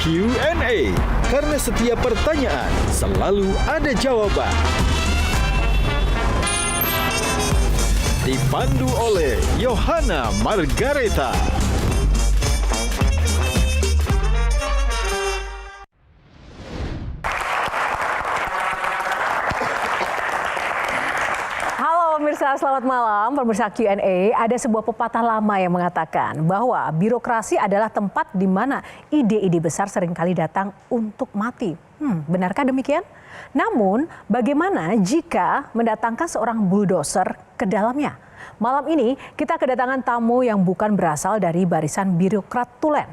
Q&A. Karena setiap pertanyaan selalu ada jawaban. Dipandu oleh Yohana Margareta. Pemirsa, selamat malam. Pemirsa Q&A, ada sebuah pepatah lama yang mengatakan bahwa birokrasi adalah tempat di mana ide-ide besar seringkali datang untuk mati. Benarkah demikian? Namun, bagaimana jika mendatangkan seorang bulldozer ke dalamnya? Malam ini kita kedatangan tamu yang bukan berasal dari barisan birokrat tulen.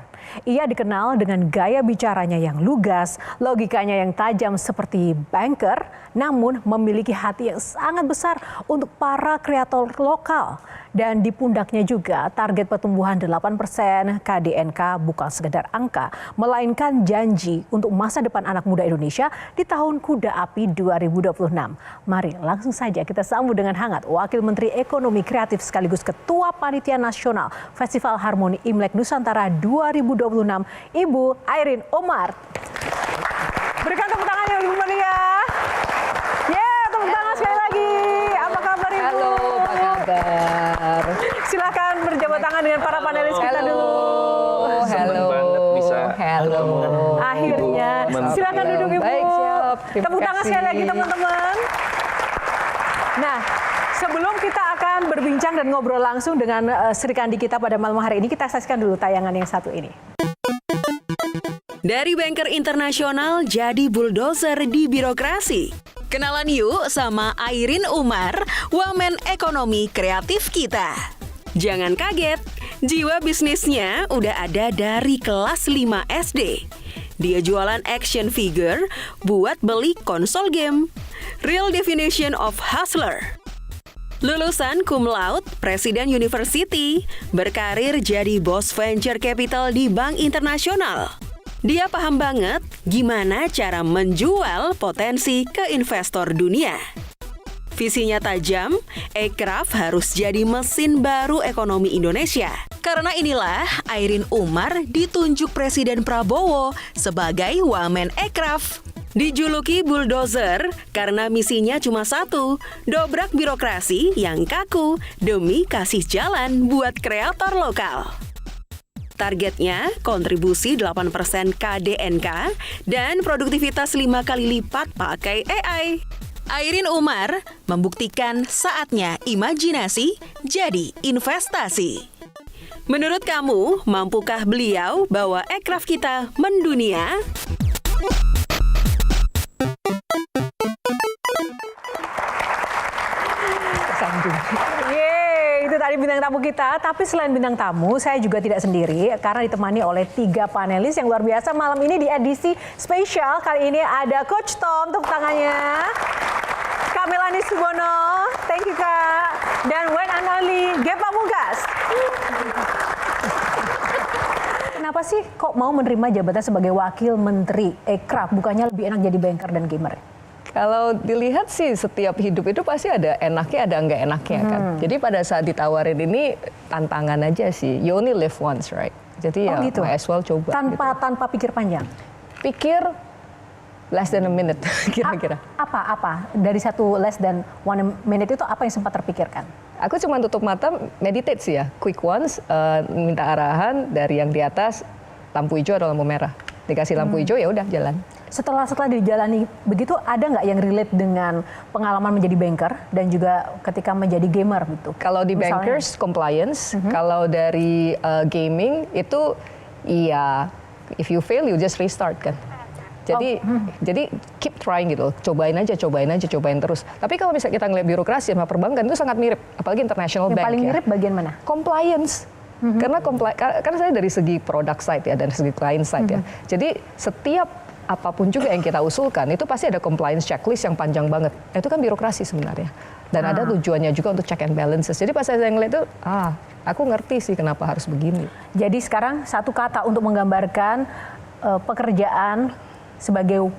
Ia dikenal dengan gaya bicaranya yang lugas, logikanya yang tajam seperti banker, namun memiliki hati yang sangat besar untuk para kreator lokal. Dan di pundaknya juga target pertumbuhan 8% KDNK bukan sekedar angka, melainkan janji untuk masa depan anak muda Indonesia di tahun Kuda Api 2026. Mari langsung saja kita sambut dengan hangat Wakil Menteri Ekonomi Kreatif sekaligus Ketua Panitia Nasional Festival Harmoni Imlek Nusantara 2026, Ibu Airin Umar. Berikan tepuk tangan ya Ibu Maria. Tepuk tangan sekali lagi. Apa kabar Ibu? Halo, apa kabar? Silakan berjabat tangan dengan para panelis kita dulu. Halo. Halo. Akhirnya, silakan duduk Ibu. Baik, siap. Tepuk tangan sekali lagi teman-teman. Nah, sebelum kita akan berbincang dan ngobrol langsung dengan Sri Kandi kita pada malam hari ini, kita saksikan dulu tayangan yang satu ini. Dari banker internasional jadi bulldozer di birokrasi. Kenalan yuk sama Airin Umar, wamen ekonomi kreatif kita. Jangan kaget, jiwa bisnisnya udah ada dari kelas 5 SD. Dia jualan action figure buat beli konsol game. Real definition of hustler. Lulusan cum laude Presiden University, berkarir jadi bos venture capital di Bank Internasional. Dia paham banget gimana cara menjual potensi ke investor dunia. Visinya tajam, Ekraf harus jadi mesin baru ekonomi Indonesia. Karena inilah Airin Umar ditunjuk Presiden Prabowo sebagai wamen Ekraf. Dijuluki bulldozer karena misinya cuma satu, dobrak birokrasi yang kaku demi kasih jalan buat kreator lokal. Targetnya kontribusi 8% KDNK dan produktivitas 5 kali lipat pakai AI. Airin Umar membuktikan saatnya imajinasi jadi investasi. Menurut kamu, mampukah beliau bawa Ekraf kita mendunia? Itu tadi bintang tamu kita. Tapi selain bintang tamu, saya juga tidak sendiri karena ditemani oleh 3 panelis yang luar biasa malam ini di edisi spesial. Kali ini ada Coach Tom, tepuk tangannya. Kak Melani Subono, thank you Kak. Dan Wen Anali, Ge Pamungkas. Kenapa sih kok mau menerima jabatan sebagai Wakil Menteri Ekraf? Bukannya lebih enak jadi banker dan gamer? Kalau dilihat sih setiap hidup itu pasti ada enaknya, ada enggak enaknya kan. Jadi pada saat ditawarin ini tantangan aja sih. You only live once, right? Jadi gitu. Might as well coba. Tanpa pikir panjang? Pikir less than a minute kira-kira. Apa? Dari satu less than 1 minute itu apa yang sempat terpikirkan? Aku cuma tutup mata, meditate sih ya. Quick once, minta arahan dari yang di atas, lampu hijau atau lampu merah. Dikasih lampu hijau ya udah jalan. Setelah dijalani begitu, ada nggak yang relate dengan pengalaman menjadi banker dan juga ketika menjadi gamer gitu? Kalau di bankers compliance, kalau dari gaming itu iya, if you fail you just restart kan. Jadi keep trying gitu, cobain terus. Tapi kalau misalnya kita ngeliat birokrasi sama perbankan itu sangat mirip, apalagi international bank. Yang paling mirip bagian mana? Compliance. Karena saya dari segi product side ya, dari segi client side ya. Jadi setiap apapun juga yang kita usulkan itu pasti ada compliance checklist yang panjang banget. Itu kan birokrasi sebenarnya. Dan ada tujuannya juga untuk check and balances. Jadi pas saya ngeliat itu, aku ngerti sih kenapa harus begini. Jadi sekarang satu kata untuk menggambarkan pekerjaan sebagai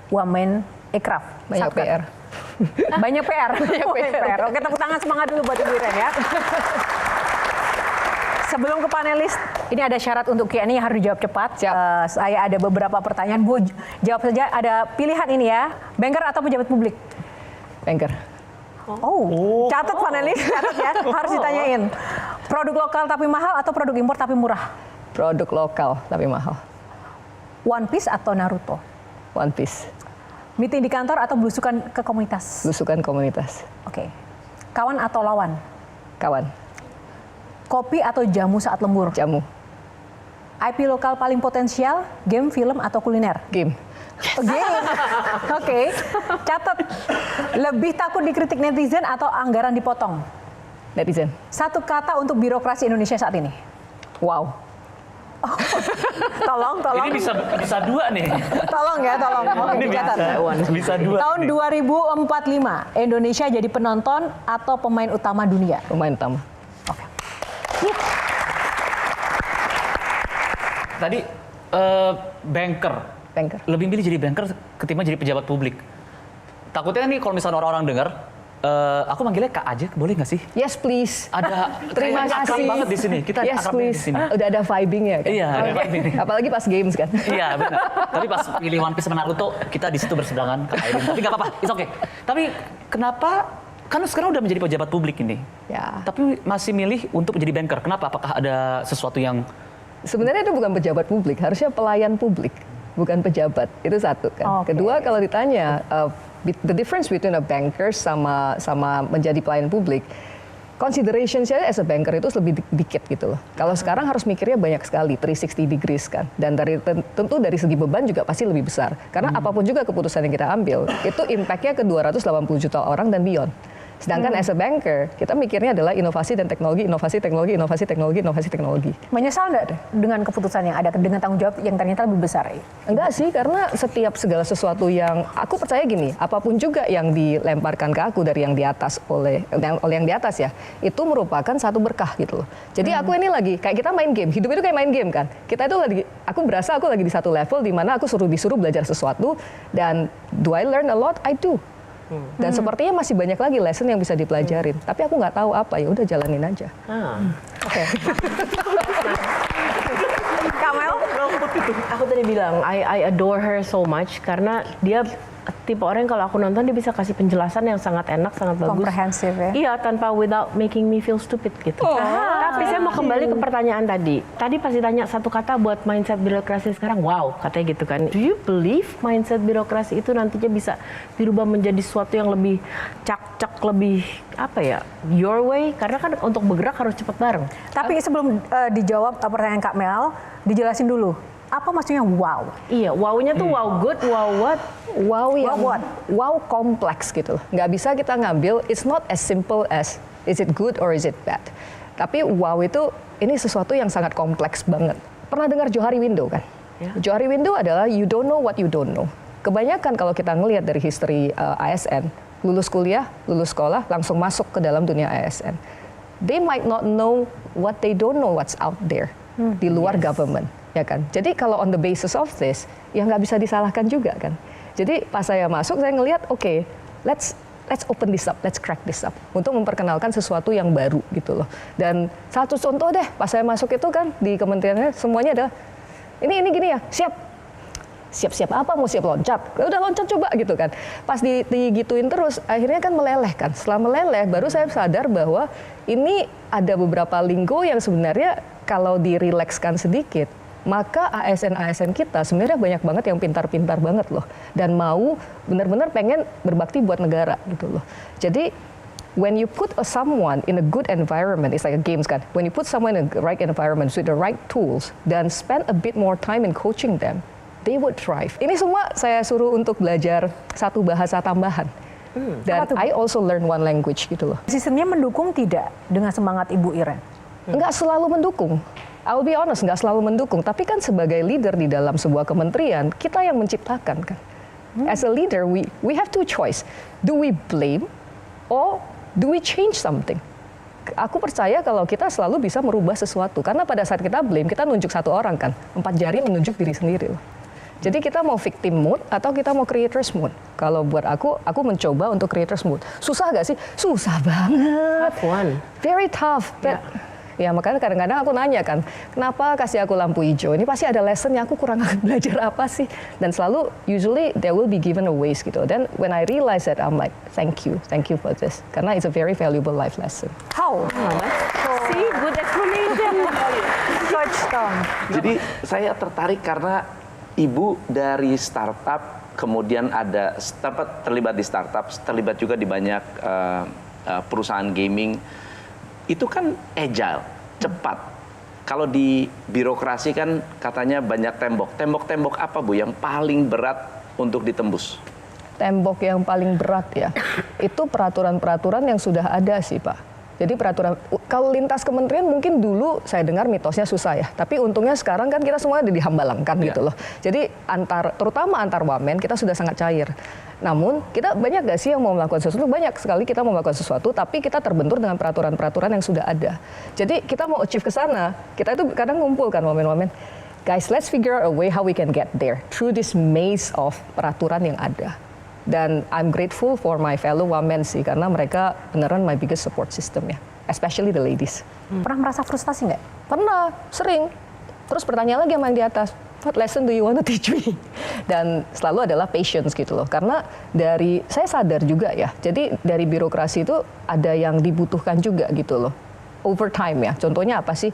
wamen Ekraf. Banyak PR. Banyak PR. Oke, tepuk tangan semangat dulu buat Ibu Iren ya. Sebelum ke panelis Ini ada syarat untuk Q&A yang harus dijawab cepat. Saya ada beberapa pertanyaan. Bu, jawab saja. Ada pilihan ini ya. Banker atau pejabat publik? Banker. Oh, catat panelis, catat ya. Harus ditanyain. Produk lokal tapi mahal atau produk impor tapi murah? Produk lokal tapi mahal. One Piece atau Naruto? One Piece. Meeting di kantor atau belusukan ke komunitas? Belusukan komunitas. Oke. Kawan atau lawan? Kawan. Kopi atau jamu saat lembur? Jamu. IP lokal paling potensial, game, film, atau kuliner? Game. Game. Oke. Catat. Lebih takut dikritik netizen atau anggaran dipotong? Netizen. Satu kata untuk birokrasi Indonesia saat ini. Wow. Tolong. Ini bisa dua nih. Tolong ya, tolong. Oke, Ini dicatat. bisa dua. Tahun 2045, Indonesia jadi penonton atau pemain utama dunia? Pemain utama. Oke. Tadi banker. Banker. Lebih milih jadi banker ketimbang jadi pejabat publik. Takutnya nih kalau misalnya orang-orang dengar, aku manggilnya Kak aja, boleh nggak sih? Yes please. Ada Terima kayak akrab kasih. banget di sini. Kita Yes akrabnya di please. sini. Udah ada vibing-nya kan? Iya, ada Oke. vibing. Apalagi pas games kan? Iya benar. Tapi pas pilih One Piece sama Naruto, kita di situ berseberangan. Tapi nggak apa-apa, it's okay. Tapi kenapa? Kan sekarang udah menjadi pejabat publik ini. Ya. Tapi masih milih untuk menjadi banker. Kenapa? Apakah ada sesuatu yang Sebenarnya itu bukan pejabat publik, harusnya pelayan publik, bukan pejabat. Itu satu kan. Oke. Kedua, kalau ditanya the difference between a banker sama menjadi pelayan publik, consideration saya as a banker itu lebih dikit gitu loh. Kalau sekarang harus mikirnya banyak sekali, 360 degrees kan. Dan tentu dari segi beban juga pasti lebih besar. Karena apapun juga keputusan yang kita ambil, itu impact-nya ke 280 juta orang dan beyond. Sedangkan as a banker, kita mikirnya adalah inovasi dan teknologi, inovasi, teknologi, inovasi, teknologi, inovasi, teknologi. Menyesal nggak dengan keputusan yang ada, dengan tanggung jawab yang ternyata lebih besar? Enggak sih, karena setiap segala sesuatu yang aku percaya gini, apapun juga yang dilemparkan ke aku dari yang di atas oleh yang di atas ya, itu merupakan satu berkah gitu loh. Jadi aku ini lagi kayak kita main game, hidup itu kayak main game kan. Kita itu lagi, aku berasa aku lagi di satu level di mana aku disuruh belajar sesuatu dan do I learn a lot? I do. Dan sepertinya masih banyak lagi lesson yang bisa dipelajarin. Tapi aku nggak tahu apa, ya udah jalanin aja. Oke. Kamel? Aku tadi bilang I adore her so much karena dia tipe orang yang kalau aku nonton dia bisa kasih penjelasan yang sangat enak, sangat bagus. Komprehensif ya? Iya, tanpa without making me feel stupid gitu. Tapi saya mau kembali ke pertanyaan tadi. Tadi pasti tanya satu kata buat mindset birokrasi sekarang, wow, katanya gitu kan. Do you believe mindset birokrasi itu nantinya bisa dirubah menjadi sesuatu yang lebih cak-cak, lebih apa ya, your way? Karena kan untuk bergerak harus cepat bareng. Tapi sebelum dijawab pertanyaan Kak Mel, dijelasin dulu. Apa maksudnya wow? Iya, wow-nya tuh wow good, wow what? Wow yang what? wow kompleks gitu loh. Nggak bisa kita ngambil, it's not as simple as is it good or is it bad. Tapi wow itu ini sesuatu yang sangat kompleks banget. Pernah dengar Johari Window kan? Ya. Johari Window adalah you don't know what you don't know. Kebanyakan kalau kita ngelihat dari history ASN, lulus kuliah, lulus sekolah, langsung masuk ke dalam dunia ASN. They might not know what they don't know what's out there di luar government. Ya kan? Jadi kalau on the basis of this, ya nggak bisa disalahkan juga kan. Jadi pas saya masuk, saya ngelihat, oke, let's open this up, let's crack this up. Untuk memperkenalkan sesuatu yang baru gitu loh. Dan satu contoh deh, pas saya masuk itu kan, di kementeriannya semuanya adalah, ini gini ya, siap apa, mau siap loncat? Udah loncat coba gitu kan. Pas digituin terus, akhirnya kan meleleh kan. Setelah meleleh, baru saya sadar bahwa ini ada beberapa linggo yang sebenarnya kalau direlekskan sedikit, maka ASN kita sebenarnya banyak banget yang pintar-pintar banget loh. Dan mau benar-benar pengen berbakti buat negara gitu loh. Jadi when you put someone in a good environment, it's like a games kan. When you put someone in a right environment with the right tools, dan spend a bit more time in coaching them, they would thrive. Ini semua saya suruh untuk belajar satu bahasa tambahan. Dan I also learn one language gitu loh. Sistemnya mendukung tidak dengan semangat Ibu Iren? Nggak selalu mendukung. I'll be honest, nggak selalu mendukung. Tapi kan sebagai leader di dalam sebuah kementerian, kita yang menciptakan kan. As a leader, we have two choice. Do we blame or do we change something? Aku percaya kalau kita selalu bisa merubah sesuatu. Karena pada saat kita blame, kita nunjuk satu orang kan. 4 jari menunjuk diri sendiri loh. Jadi kita mau victim mode atau kita mau creators mode. Kalau buat aku mencoba untuk creators mode. Susah gak sih? Susah banget. Tough one. Very tough. But Ya makanya kadang-kadang aku nanya kan, kenapa kasih aku lampu hijau? Ini pasti ada lessonnya, aku kurang belajar apa sih? Dan selalu usually there will be given a ways gitu. Then when I realize that I'm like, thank you for this. Karena it's a very valuable life lesson. How? See, good explanation. Coach Tom. Jadi saya tertarik karena ibu dari startup, kemudian ada terlibat di startup, terlibat juga di banyak perusahaan gaming. Itu kan agile, cepat. Kalau di birokrasi kan katanya banyak tembok. Tembok-tembok apa Bu yang paling berat untuk ditembus? Tembok yang paling berat ya, itu peraturan-peraturan yang sudah ada sih Pak. Jadi peraturan, kalau lintas kementerian mungkin dulu saya dengar mitosnya susah ya. Tapi untungnya sekarang kan kita semua dihambalangkan gitu loh. Jadi terutama antar wamen kita sudah sangat cair. Namun kita banyak gak sih yang mau melakukan sesuatu? Banyak sekali kita mau melakukan sesuatu, tapi kita terbentur dengan peraturan-peraturan yang sudah ada. Jadi kita mau achieve ke sana, kita itu kadang ngumpul kan wamen-wamen. Guys, let's figure out a way how we can get there through this maze of peraturan yang ada. Dan I'm grateful for my fellow women sih, karena mereka beneran my biggest support system ya, especially the ladies. Pernah merasa frustasi nggak? Pernah, sering. Terus pertanyaan lagi sama yang di atas, what lesson do you want to teach me? Dan selalu adalah patience gitu loh, karena saya sadar juga ya, jadi dari birokrasi itu ada yang dibutuhkan juga gitu loh, over time ya. Contohnya apa sih?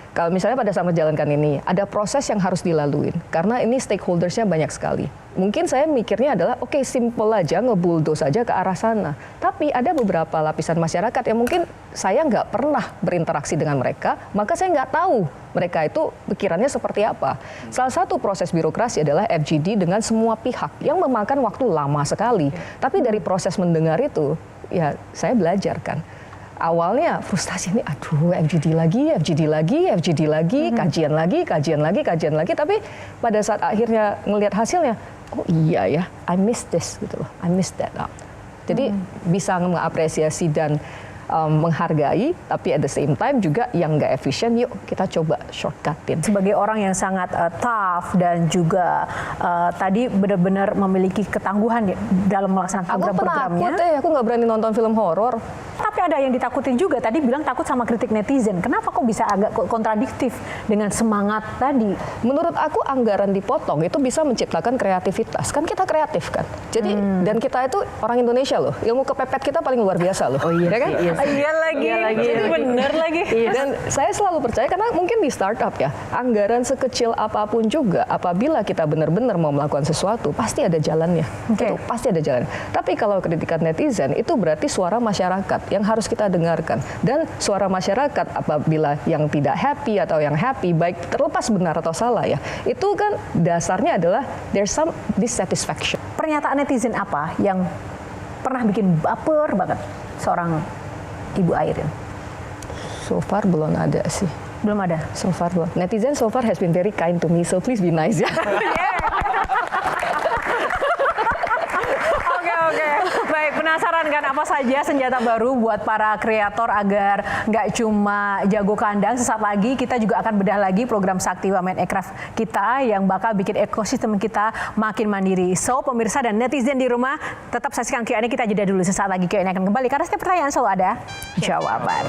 Kalau misalnya pada saat menjalankan ini, ada proses yang harus dilaluin. Karena ini stakeholdersnya banyak sekali. Mungkin saya mikirnya adalah, oke, simple aja, ngebulldoze aja ke arah sana. Tapi ada beberapa lapisan masyarakat yang mungkin saya nggak pernah berinteraksi dengan mereka, maka saya nggak tahu mereka itu pikirannya seperti apa. Salah satu proses birokrasi adalah FGD dengan semua pihak yang memakan waktu lama sekali. Tapi dari proses mendengar itu, ya saya belajar kan. Awalnya frustasi ini, aduh FGD lagi, kajian lagi. Tapi pada saat akhirnya ngelihat hasilnya, oh iya ya, I miss this gitu loh, I miss that out. Jadi bisa mengapresiasi dan menghargai, tapi at the same time juga yang nggak efisien, yuk kita coba shortcutin. Sebagai orang yang sangat tough dan juga tadi benar-benar memiliki ketangguhan dalam melaksanakan program-programnya. Aku nggak berani nonton film horor. Tapi ada yang ditakutin juga, tadi bilang takut sama kritik netizen. Kenapa kok bisa agak kontradiktif dengan semangat tadi? Menurut aku anggaran dipotong itu bisa menciptakan kreativitas. Kan kita kreatif kan. Jadi dan kita itu orang Indonesia loh. Ilmu kepepet kita paling luar biasa loh. Oh iya, ya kan? Iya lagi. Jadi bener lagi. Dan saya selalu percaya karena mungkin di startup ya, anggaran sekecil apapun juga apabila kita benar-benar mau melakukan sesuatu pasti ada jalannya. Okay. Itu pasti ada jalan. Tapi kalau kritikan netizen itu berarti suara masyarakat yang harus kita dengarkan. Dan suara masyarakat apabila yang tidak happy atau yang happy, baik terlepas benar atau salah ya, itu kan dasarnya adalah there's some dissatisfaction. Pernyataan netizen apa yang pernah bikin baper banget seorang Ibu Airin? So far belum ada sih. Belum ada? So far belum. Netizen so far has been very kind to me, so please be nice ya. Oke. Baik, penasaran kan apa saja senjata baru buat para kreator agar nggak cuma jago kandang. Sesaat lagi kita juga akan bedah lagi program Sakti Women Aircraft kita yang bakal bikin ekosistem kita makin mandiri. So, pemirsa dan netizen di rumah, tetap saksikan Q&A, kita jeda dulu. Sesaat lagi Q&A akan kembali karena setiap pertanyaan selalu ada jawaban.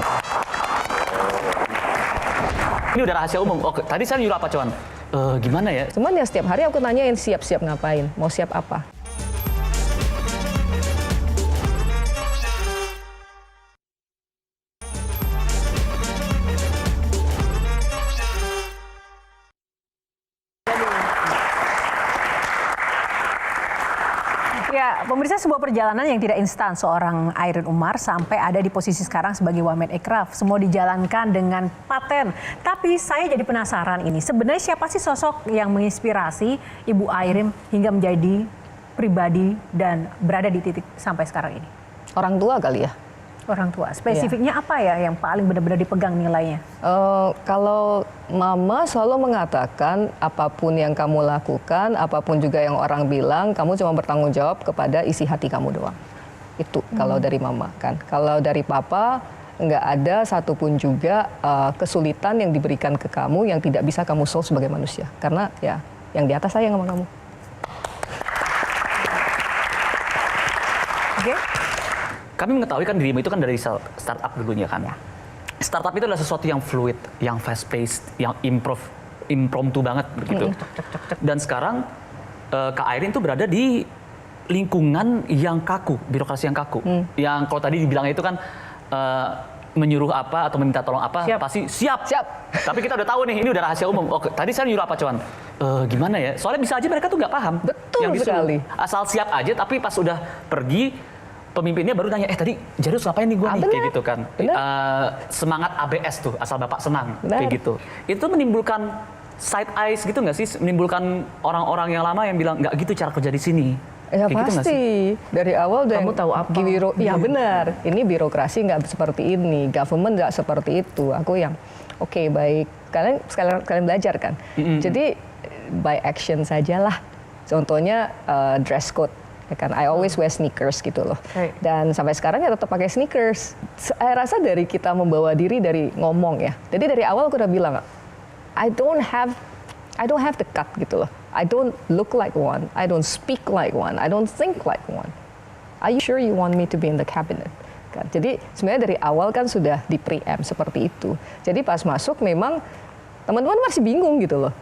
Ini udah rahasia umum. Oke, tadi saya nyuruh apa, Cuan? Gimana ya? Cuman ya setiap hari aku nanyain siap-siap ngapain, mau siap apa. Ya, pemirsa, sebuah perjalanan yang tidak instan seorang Airin Umar sampai ada di posisi sekarang sebagai Women Aircraft. Semua dijalankan dengan paten. Tapi saya jadi penasaran ini, sebenarnya siapa sih sosok yang menginspirasi Ibu Airin hingga menjadi pribadi dan berada di titik sampai sekarang ini? Orang tua kali ya. Orang tua. Spesifiknya apa ya yang paling benar-benar dipegang nilainya? Kalau mama selalu mengatakan apapun yang kamu lakukan, apapun juga yang orang bilang, kamu cuma bertanggung jawab kepada isi hati kamu doang. Itu kalau dari mama kan. Kalau dari papa, nggak ada satupun juga kesulitan yang diberikan ke kamu yang tidak bisa kamu solve sebagai manusia. Karena ya yang di atas sayang sama kamu. Oke. Kami mengetahui kan dirimu itu kan dari startup dulunya kan. Ya. startup itu adalah sesuatu yang fluid, yang fast paced, yang impromptu banget begitu. Dan sekarang Kak Airin tuh berada di lingkungan yang kaku, birokrasi yang kaku. Yang kalau tadi dibilang itu kan menyuruh apa atau meminta tolong apa pasti siap. Tapi kita udah tahu nih, ini udah rahasia umum. Tadi saya nyuruh apa cuman? Gimana ya? Soalnya bisa aja mereka tuh nggak paham. Betul yang sekali. Asal siap aja, tapi pas udah pergi pemimpinnya baru nanya, tadi Jarius ngapain nih gue nih? Kayak gitu kan. Semangat ABS tuh, asal Bapak senang. Kayak gitu. Itu menimbulkan side eyes gitu nggak sih? Menimbulkan orang-orang yang lama yang bilang, nggak gitu cara kerja di sini. Ya kayak pasti. Gitu dari awal udah Kamu tahu apa? Ya benar. Ini birokrasi nggak seperti ini. Government nggak seperti itu. Aku yang oke, baik. Kalian belajar kan? Jadi by action sajalah. Contohnya dress code. Ya kan, I always wear sneakers gitu loh. Dan sampai sekarang ya tetap pakai sneakers. Saya rasa dari kita membawa diri dari ngomong ya. Jadi dari awal aku udah bilang, I don't have the cut gitu loh. I don't look like one. I don't speak like one. I don't think like one. Are you sure you want me to be in the cabinet? Kan? Jadi sebenarnya dari awal kan sudah di preempt seperti itu. Jadi pas masuk memang teman-teman masih bingung gitu loh.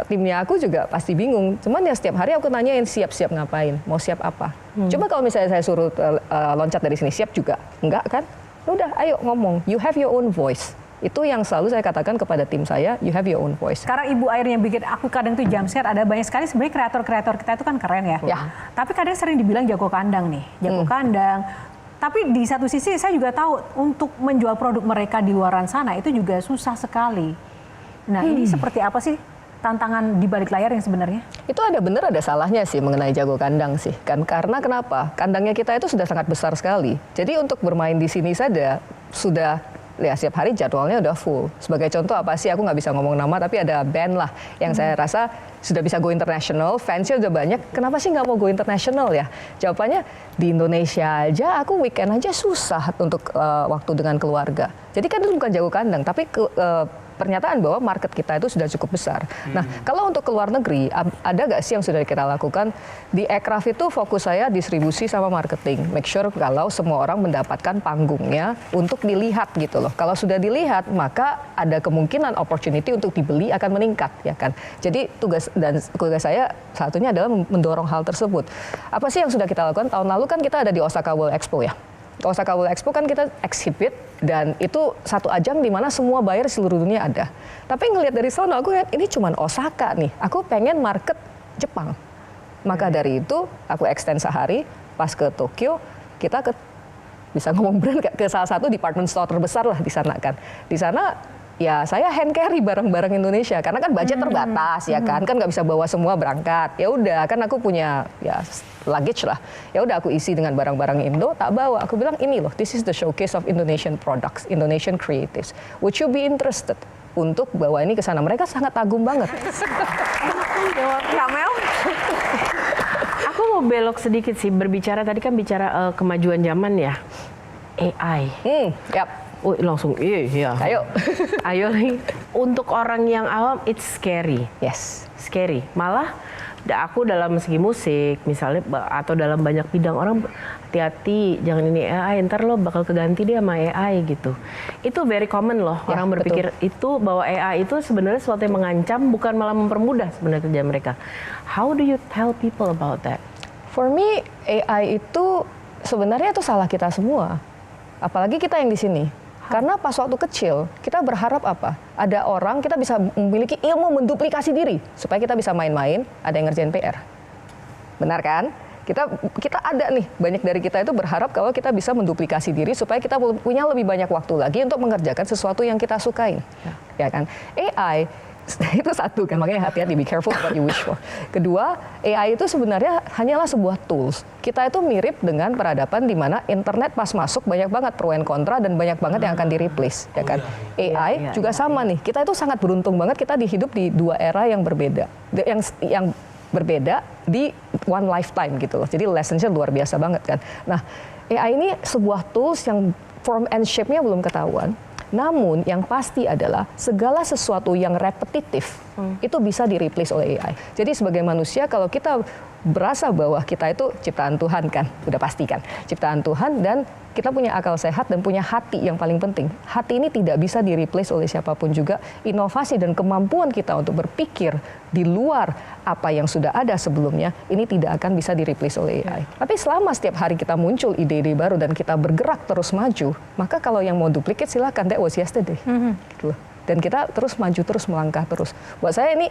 Timnya aku juga pasti bingung. Cuman ya setiap hari aku nanyain siap-siap ngapain, mau siap apa. Coba kalau misalnya saya suruh loncat dari sini, siap juga? Enggak kan? Udah, ayo ngomong. You have your own voice. Itu yang selalu saya katakan kepada tim saya, you have your own voice. Sekarang Ibu Airin yang bikin aku kadang tuh jump scare, ada banyak sekali sebenarnya kreator-kreator kita itu kan keren ya. Tapi kadang sering dibilang jago kandang nih, jago kandang. Tapi di satu sisi saya juga tahu untuk menjual produk mereka di luaran sana itu juga susah sekali. Nah ini seperti apa sih tantangan di balik layar yang sebenarnya? Itu ada benar ada salahnya sih mengenai jago kandang sih. Kan karena kenapa? Kandangnya kita itu sudah sangat besar sekali. Jadi untuk bermain di sini saja sudah ya setiap hari jadwalnya udah full. Sebagai contoh apa sih, aku nggak bisa ngomong nama, tapi ada band lah yang saya rasa sudah bisa go international, fansnya udah banyak, kenapa sih nggak mau go international ya? Jawabannya, di Indonesia aja aku weekend aja susah untuk waktu dengan keluarga. Jadi kan itu bukan jago kandang, tapi pernyataan bahwa market kita itu sudah cukup besar. Nah, kalau untuk ke luar negeri, ada nggak sih yang sudah kita lakukan? Di Aircraft itu fokus saya distribusi sama marketing. Make sure kalau semua orang mendapatkan panggungnya untuk dilihat gitu loh. Kalau sudah dilihat, maka ada kemungkinan opportunity untuk dibeli akan meningkat, ya kan? Jadi tugas saya satunya adalah mendorong hal tersebut. Apa sih yang sudah kita lakukan? Tahun lalu kan kita ada di Osaka World Expo ya. Osaka World Expo kan kita exhibit dan itu satu ajang di mana semua buyer seluruh dunia ada. Tapi ngelihat dari sana aku lihat ini cuma Osaka nih. Aku pengen market Jepang. Maka dari itu aku extend sehari pas ke Tokyo kita bisa ngomong brand ke salah satu department store terbesar lah di sana kan. Di sana ya saya hand carry barang-barang Indonesia karena kan budget terbatas ya kan nggak bisa bawa semua berangkat. Ya udah kan aku punya ya luggage lah. Ya udah aku isi dengan barang-barang Indo, tak bawa. Aku bilang ini loh, this is the showcase of Indonesian products, Indonesian creatives. Would you be interested untuk bawa ini ke sana? Mereka sangat kagum banget. Kamel? Aku mau belok sedikit sih, berbicara tadi kan bicara kemajuan zaman ya, AI. Yap. Langsung iya. Ayo nih. Untuk orang yang awam, it's scary. Yes. Scary. Malah aku dalam segi musik misalnya atau dalam banyak bidang orang hati-hati jangan ini AI ntar lo bakal keganti dia sama AI gitu. Itu very common loh ya, orang berpikir betul. Itu bahwa AI itu sebenarnya sesuatu yang mengancam bukan malah mempermudah sebenarnya kerja mereka. How do you tell people about that? For me AI itu sebenarnya itu salah kita semua. Apalagi kita yang di sini. Karena pas waktu kecil, kita berharap apa? Ada orang, kita bisa memiliki ilmu menduplikasi diri. Supaya kita bisa main-main, ada yang ngerjain PR. Benar kan? Kita ada nih, banyak dari kita itu berharap kalau kita bisa menduplikasi diri supaya kita punya lebih banyak waktu lagi untuk mengerjakan sesuatu yang kita sukai. Ya kan? AI itu satu kan, makanya hati-hati, be careful what you wish for. Kedua, AI itu sebenarnya hanyalah sebuah tools. Kita itu mirip dengan peradaban di mana internet pas masuk banyak banget pro and kontra dan banyak banget yang akan di-replace, ya kan? AI juga sama nih. Kita itu sangat beruntung banget kita hidup di dua era yang berbeda. Yang berbeda di one lifetime gitu loh. Jadi lessons-nya luar biasa banget kan. Nah, AI ini sebuah tools yang form and shape-nya belum ketahuan. Namun yang pasti adalah segala sesuatu yang repetitif itu bisa di-replace oleh AI. Jadi sebagai manusia kalau kita berasa bahwa kita itu ciptaan Tuhan kan, udah pasti kan, ciptaan Tuhan dan kita punya akal sehat dan punya hati yang paling penting. Hati ini tidak bisa di-replace oleh siapapun juga. Inovasi dan kemampuan kita untuk berpikir di luar apa yang sudah ada sebelumnya, ini tidak akan bisa di-replace oleh AI. Tapi selama setiap hari kita muncul ide-ide baru dan kita bergerak terus maju, maka kalau yang mau duplicate silakan, that was yesterday. Gitu loh. Dan kita terus maju, terus melangkah terus. Buat saya ini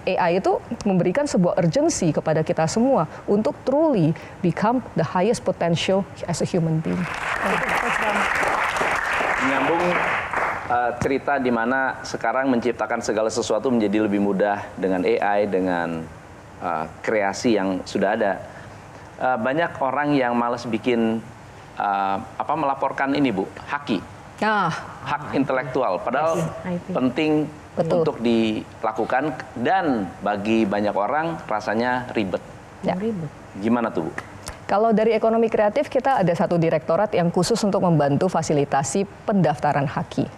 AI itu memberikan sebuah urgency kepada kita semua untuk truly become the highest potential as a human being. Menyambung cerita di mana sekarang menciptakan segala sesuatu menjadi lebih mudah dengan AI, dengan kreasi yang sudah ada. Banyak orang yang malas bikin melaporkan ini Bu, haki. Hak intelektual, padahal penting untuk dilakukan dan bagi banyak orang rasanya ribet. Gimana tuh Bu? Kalau dari ekonomi kreatif kita ada satu direktorat yang khusus untuk membantu fasilitasi pendaftaran haki.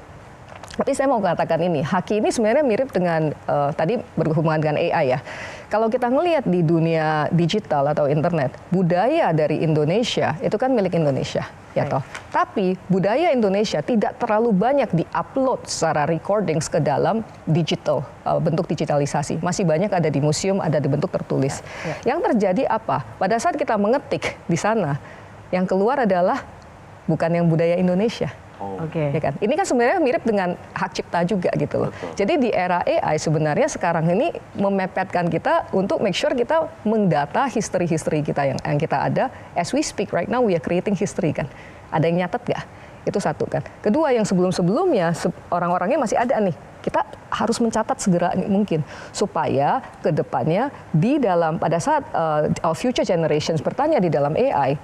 Tapi saya mau katakan ini, haki ini sebenarnya mirip dengan tadi berhubungan dengan AI ya. Kalau kita ngelihat di dunia digital atau internet, budaya dari Indonesia itu kan milik Indonesia, ya toh. Tapi budaya Indonesia tidak terlalu banyak diupload secara recordings ke dalam digital, bentuk digitalisasi. Masih banyak ada di museum, ada di bentuk tertulis. Yang terjadi apa? Pada saat kita mengetik di sana, yang keluar adalah bukan yang budaya Indonesia. Ya kan? Ini kan sebenarnya mirip dengan hak cipta juga gitu loh. Jadi di era AI sebenarnya sekarang ini memepetkan kita untuk make sure kita mendata history kita yang kita ada. As we speak right now we are creating history kan. Ada yang nyatet nggak? Itu satu kan. Kedua yang sebelumnya orang-orangnya masih ada nih. Kita harus mencatat segera mungkin supaya ke depannya di dalam pada saat our future generations bertanya di dalam AI,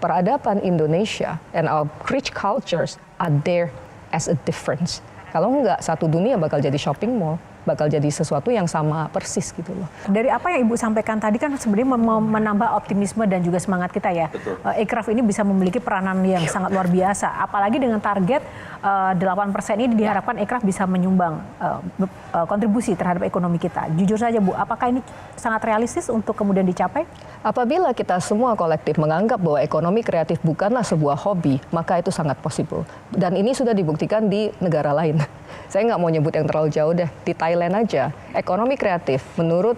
peradaban Indonesia and our rich cultures are there as a difference. Kalau enggak, satu dunia bakal jadi shopping mall, bakal jadi sesuatu yang sama persis gitu loh. Dari apa yang Ibu sampaikan tadi kan sebenarnya menambah optimisme dan juga semangat kita ya. Aircraft ini bisa memiliki peranan yang sangat luar biasa. Apalagi dengan target 8% ini diharapkan Aircraft bisa menyumbang kontribusi terhadap ekonomi kita. Jujur saja Bu, apakah ini sangat realistis untuk kemudian dicapai? Apabila kita semua kolektif menganggap bahwa ekonomi kreatif bukanlah sebuah hobi, maka itu sangat possible. Dan ini sudah dibuktikan di negara lain. Saya nggak mau nyebut yang terlalu jauh deh. Di Thailand aja, ekonomi kreatif menurut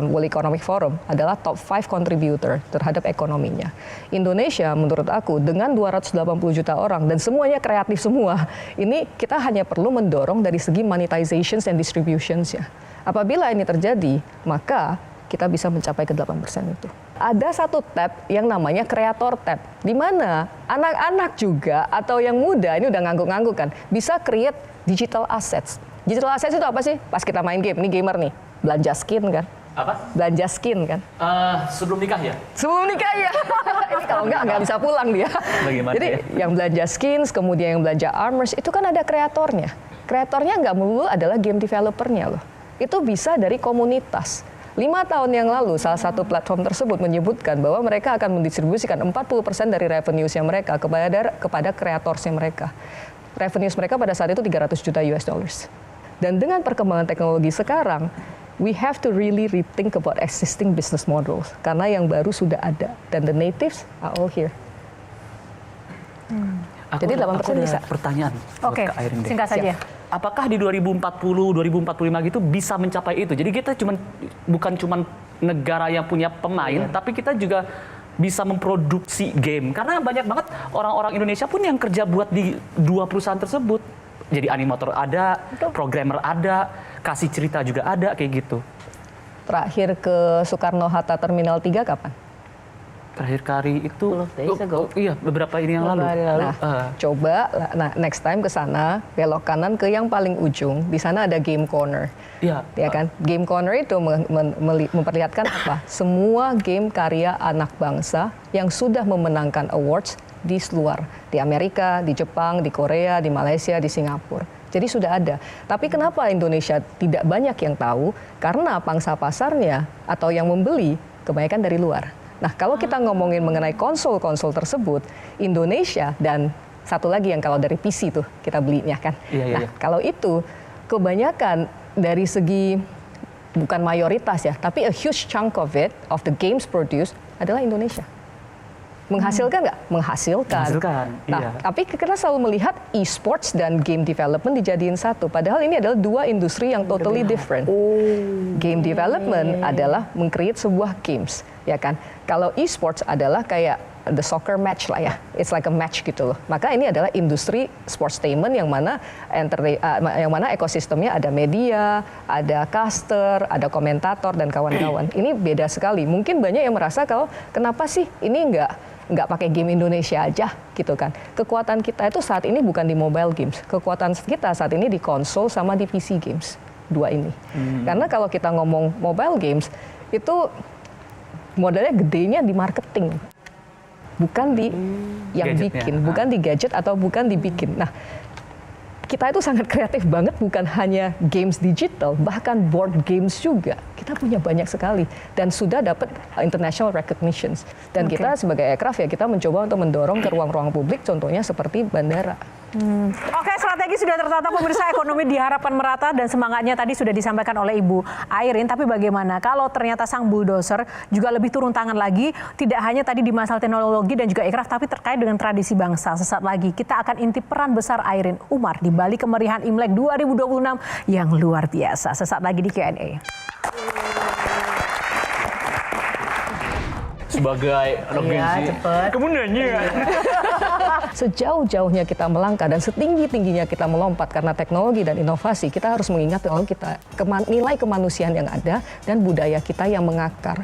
World Economic Forum adalah top 5 contributor terhadap ekonominya. Indonesia menurut aku dengan 280 juta orang dan semuanya kreatif semua, ini kita hanya perlu mendorong dari segi monetizations and distributions ya. Apabila ini terjadi, maka kita bisa mencapai ke 8% itu. Ada satu tab yang namanya Creator Tab, di mana anak-anak juga atau yang muda, ini udah ngangguk-ngangguk kan, bisa create digital assets. Digital assets itu apa sih? Pas kita main game, ini gamer nih, belanja skin kan? Apa? Belanja skin kan? Sebelum nikah ya? Sebelum nikah ya. Ini kalau nggak bisa pulang dia. Bagaimana Jadi ya? yang belanja skins, kemudian yang belanja armors, itu kan ada kreatornya. Kreatornya nggak melulu adalah game developernya loh. Itu bisa dari komunitas. 5 tahun yang lalu, salah satu platform tersebut menyebutkan bahwa mereka akan mendistribusikan 40% dari revenues-nya mereka kepada kreatorsnya mereka. Revenues mereka pada saat itu 300 juta US dollars. Dan dengan perkembangan teknologi sekarang, we have to really rethink about existing business models. Karena yang baru sudah ada. Dan the natives are all here. Jadi 8% bisa. Pertanyaan buat Kak Airin deh. Singkat saja. Apakah di 2040, 2045 gitu bisa mencapai itu? Jadi kita bukan cuma negara yang punya pemain, tapi kita juga bisa memproduksi game. Karena banyak banget orang-orang Indonesia pun yang kerja buat di 2 perusahaan tersebut. Jadi animator ada, programmer ada, kasih cerita juga ada, kayak gitu. Terakhir ke Soekarno-Hatta Terminal 3 kapan? Terakhir kali itu, 10 days ago. Iya, beberapa ini yang lalu. Nah, coba next time ke sana, belok kanan ke yang paling ujung. Di sana ada Game Corner. Iya. Ya kan? Game Corner itu memperlihatkan apa? Semua game karya anak bangsa yang sudah memenangkan awards di luar. Di Amerika, di Jepang, di Korea, di Malaysia, di Singapura. Jadi sudah ada. Tapi kenapa Indonesia tidak banyak yang tahu? Karena pangsa pasarnya atau yang membeli kebanyakan dari luar. Nah, kalau kita ngomongin mengenai konsol-konsol tersebut, Indonesia dan satu lagi yang kalau dari PC tuh kita belinya kan. Iya. Nah, kalau itu kebanyakan dari segi bukan mayoritas ya, tapi a huge chunk of it, of the games produced adalah Indonesia. Menghasilkan nggak? Menghasilkan. Nah, iya. tapi kita selalu melihat e-sports dan game development dijadiin satu. Padahal ini adalah dua industri yang totally different. Game development adalah meng-create sebuah games, ya kan? Kalau e-sports adalah kayak the soccer match lah ya, it's like a match gitu loh. Maka ini adalah industri sportstainment yang mana ekosistemnya ada media, ada caster, ada komentator dan kawan-kawan. Ini beda sekali. Mungkin banyak yang merasa kalau kenapa sih ini nggak pakai game Indonesia aja gitu kan. Kekuatan kita itu saat ini bukan di mobile games. Kekuatan kita saat ini di konsol sama di PC games. Dua ini. Karena kalau kita ngomong mobile games itu modalnya gedenya di marketing. Bukan di yang Gadgetnya. bikin, bukan di gadget atau bukan dibikin. Nah, kita itu sangat kreatif banget, bukan hanya games digital, bahkan board games juga. Kita punya banyak sekali dan sudah dapat international recognitions. Dan kita sebagai aircraft ya kita mencoba untuk mendorong ke ruang-ruang publik, contohnya seperti bandara. Oke, strategi sudah tertata pemirsa, ekonomi diharapkan merata dan semangatnya tadi sudah disampaikan oleh Ibu Airin. Tapi bagaimana kalau ternyata sang bulldozer juga lebih turun tangan lagi, tidak hanya tadi di masalah teknologi dan juga aircraft, tapi terkait dengan tradisi bangsa. Sesaat lagi kita akan intip peran besar Airin Umar di balik kemerihan Imlek 2026 yang luar biasa. Sesaat lagi di Q&A. Sebagai anak gengsi, kamu nanya. Sejauh-jauhnya kita melangkah dan setinggi-tingginya kita melompat karena teknologi dan inovasi, kita harus mengingat kalau kita nilai kemanusiaan yang ada dan budaya kita yang mengakar.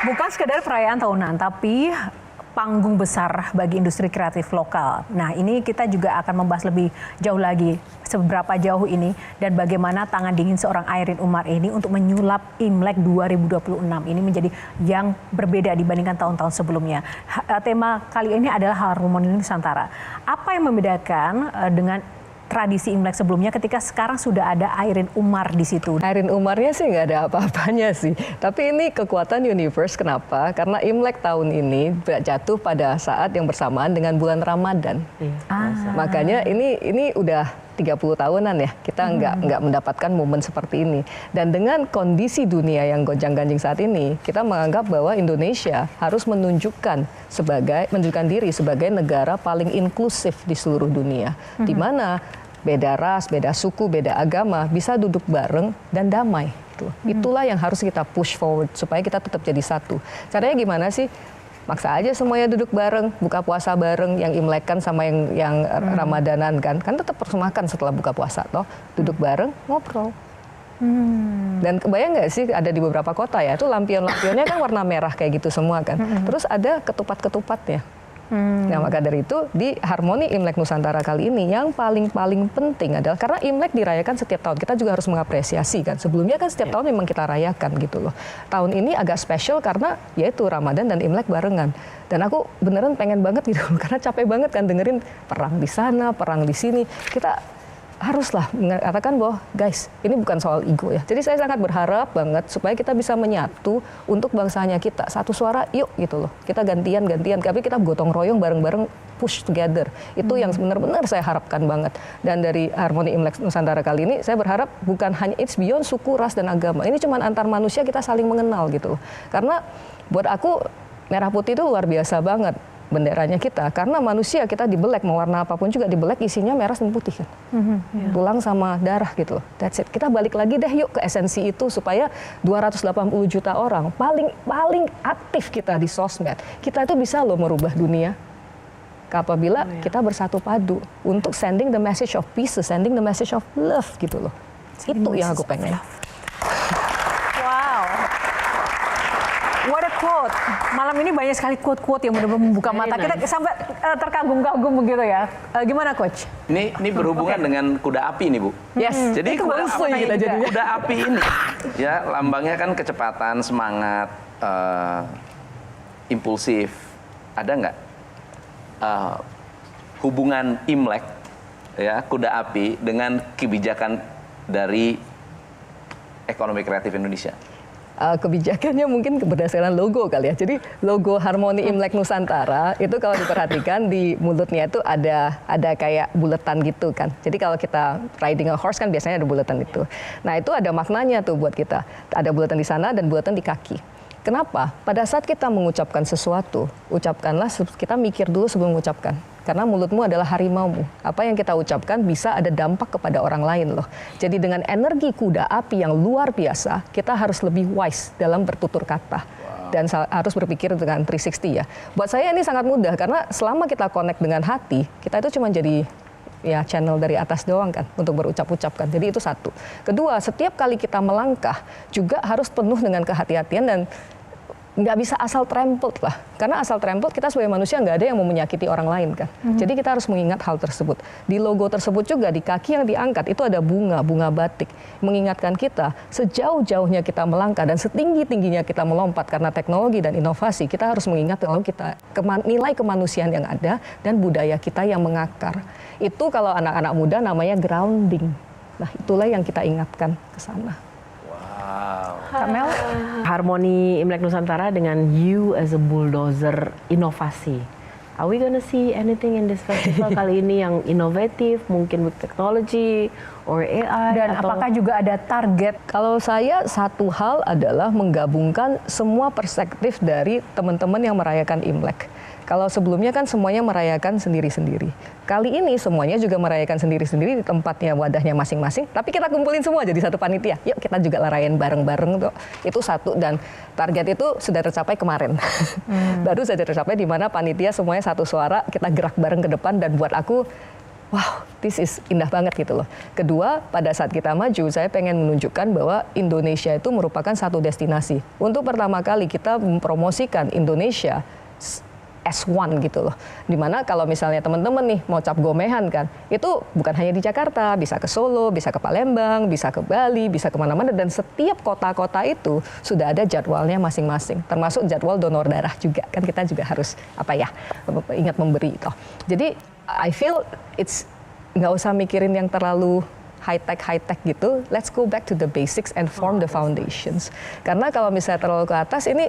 Bukan sekedar perayaan tahunan, tapi panggung besar bagi industri kreatif lokal. Nah, ini kita juga akan membahas lebih jauh lagi seberapa jauh ini dan bagaimana tangan dingin seorang Airin Umar ini untuk menyulap Imlek 2026 ini menjadi yang berbeda dibandingkan tahun-tahun sebelumnya. Tema kali ini adalah Harmoni Nusantara. Apa yang membedakan dengan tradisi Imlek sebelumnya ketika sekarang sudah ada Airin Umar di situ? Airin Umarnya sih nggak ada apa-apanya sih. Tapi ini kekuatan universe. Kenapa? Karena Imlek tahun ini jatuh pada saat yang bersamaan dengan bulan Ramadan. Makanya ini udah 30 tahunan ya kita nggak mendapatkan momen seperti ini. Dan dengan kondisi dunia yang gonjang-ganjing saat ini, kita menganggap bahwa Indonesia harus menunjukkan diri sebagai negara paling inklusif di seluruh dunia, di mana beda ras, beda suku, beda agama bisa duduk bareng dan damai. Itulah yang harus kita push forward supaya kita tetap jadi satu. Caranya gimana sih? Maksa aja semuanya duduk bareng, buka puasa bareng, yang Imlekan sama yang Ramadanan kan tetap harus makan setelah buka puasa toh, duduk bareng ngobrol. Dan kebayang nggak sih ada di beberapa kota ya, itu lampion-lampionnya kan warna merah kayak gitu semua kan. Terus ada ketupat-ketupatnya. Nah, maka dari itu di Harmoni Imlek Nusantara kali ini yang paling penting adalah karena Imlek dirayakan setiap tahun, kita juga harus mengapresiasi kan. Sebelumnya kan setiap tahun memang kita rayakan gitu loh. Tahun ini agak spesial karena yaitu Ramadan dan Imlek barengan. Dan aku beneran pengen banget gitu karena capek banget kan dengerin perang di sana, perang di sini. Kita haruslah mengatakan bahwa guys, ini bukan soal ego ya. Jadi saya sangat berharap banget supaya kita bisa menyatu untuk bangsanya kita. Satu suara yuk gitu loh. Kita gantian, tapi kita gotong royong bareng-bareng push together. Itu yang benar-benar saya harapkan banget. Dan dari Harmoni Imlek Nusantara kali ini saya berharap bukan hanya it's beyond suku, ras dan agama. Ini cuma antar manusia kita saling mengenal gitu loh. Karena buat aku merah putih itu luar biasa banget benderanya kita, karena manusia kita dibelek mau warna apapun juga dibelek isinya merah dan putih kan, tulang sama darah gitu. That's it. Kita balik lagi deh yuk ke esensi itu supaya 280 juta orang paling aktif kita di sosmed, kita itu bisa loh merubah dunia. Apabila kita bersatu padu untuk sending the message of peace, sending the message of love gitu loh. Itu yang aku pengen. What a quote. Malam ini banyak sekali quote-quote yang benar-benar membuka mata kita sampai terkagum-kagum begitu ya. Gimana Coach? Ini berhubungan dengan kuda api nih Bu. Yes. Jadi kuda api ini ya lambangnya kan kecepatan, semangat, impulsif. Ada nggak hubungan Imlek ya kuda api dengan kebijakan dari ekonomi kreatif Indonesia? kebijakannya mungkin berdasarkan logo kali ya. Jadi logo Harmoni Imlek Nusantara itu kalau diperhatikan di mulutnya itu ada kayak buletan gitu kan. Jadi kalau kita riding a horse kan biasanya ada buletan itu. Nah itu ada maknanya tuh buat kita. Ada buletan di sana dan buletan di kaki. Kenapa? Pada saat kita mengucapkan sesuatu, ucapkanlah, kita mikir dulu sebelum mengucapkan. Karena mulutmu adalah harimaumu. Apa yang kita ucapkan bisa ada dampak kepada orang lain loh. Jadi dengan energi kuda api yang luar biasa, kita harus lebih wise dalam bertutur kata. Dan harus berpikir dengan 360 ya. Buat saya ini sangat mudah karena selama kita connect dengan hati, kita itu cuma jadi ya channel dari atas doang kan untuk berucap-ucapkan. Jadi itu satu. Kedua, setiap kali kita melangkah juga harus penuh dengan kehati-hatian dan nggak bisa asal trampelt lah. Karena asal trampelt kita sebagai manusia nggak ada yang mau menyakiti orang lain kan. Jadi kita harus mengingat hal tersebut. Di logo tersebut juga di kaki yang diangkat itu ada bunga batik. Mengingatkan kita sejauh-jauhnya kita melangkah dan setinggi-tingginya kita melompat karena teknologi dan inovasi. Kita harus mengingat kalau kita nilai kemanusiaan yang ada dan budaya kita yang mengakar. Itu kalau anak-anak muda namanya grounding. Nah itulah yang kita ingatkan ke sana. Kamel? Harmoni Imlek Nusantara dengan you as a bulldozer inovasi. Are we gonna see anything in this festival kali ini yang inovatif, mungkin with technology or AI? Dan atau apakah juga ada target? Kalau saya satu hal adalah menggabungkan semua perspektif dari teman-teman yang merayakan Imlek. Kalau sebelumnya kan semuanya merayakan sendiri-sendiri. Kali ini semuanya juga merayakan sendiri-sendiri di tempatnya, wadahnya masing-masing. Tapi kita kumpulin semua jadi satu panitia. Yuk kita juga rayain bareng-bareng tuh. Itu satu dan target itu sudah tercapai kemarin. Baru saja tercapai di mana panitia semuanya satu suara, kita gerak bareng ke depan dan buat aku wow, this is indah banget gitu loh. Kedua, pada saat kita maju, saya pengen menunjukkan bahwa Indonesia itu merupakan satu destinasi. Untuk pertama kali kita mempromosikan Indonesia S1 gitu loh. Dimana kalau misalnya teman-teman nih mau cap gomehan kan, itu bukan hanya di Jakarta, bisa ke Solo, bisa ke Palembang, bisa ke Bali, bisa kemana-mana. Dan setiap kota-kota itu sudah ada jadwalnya masing-masing. Termasuk jadwal donor darah juga. Kan kita juga harus ingat memberi itu. Jadi I feel it's nggak usah mikirin yang terlalu high-tech gitu. Let's go back to the basics and form the foundations. Karena kalau misalnya terlalu ke atas ini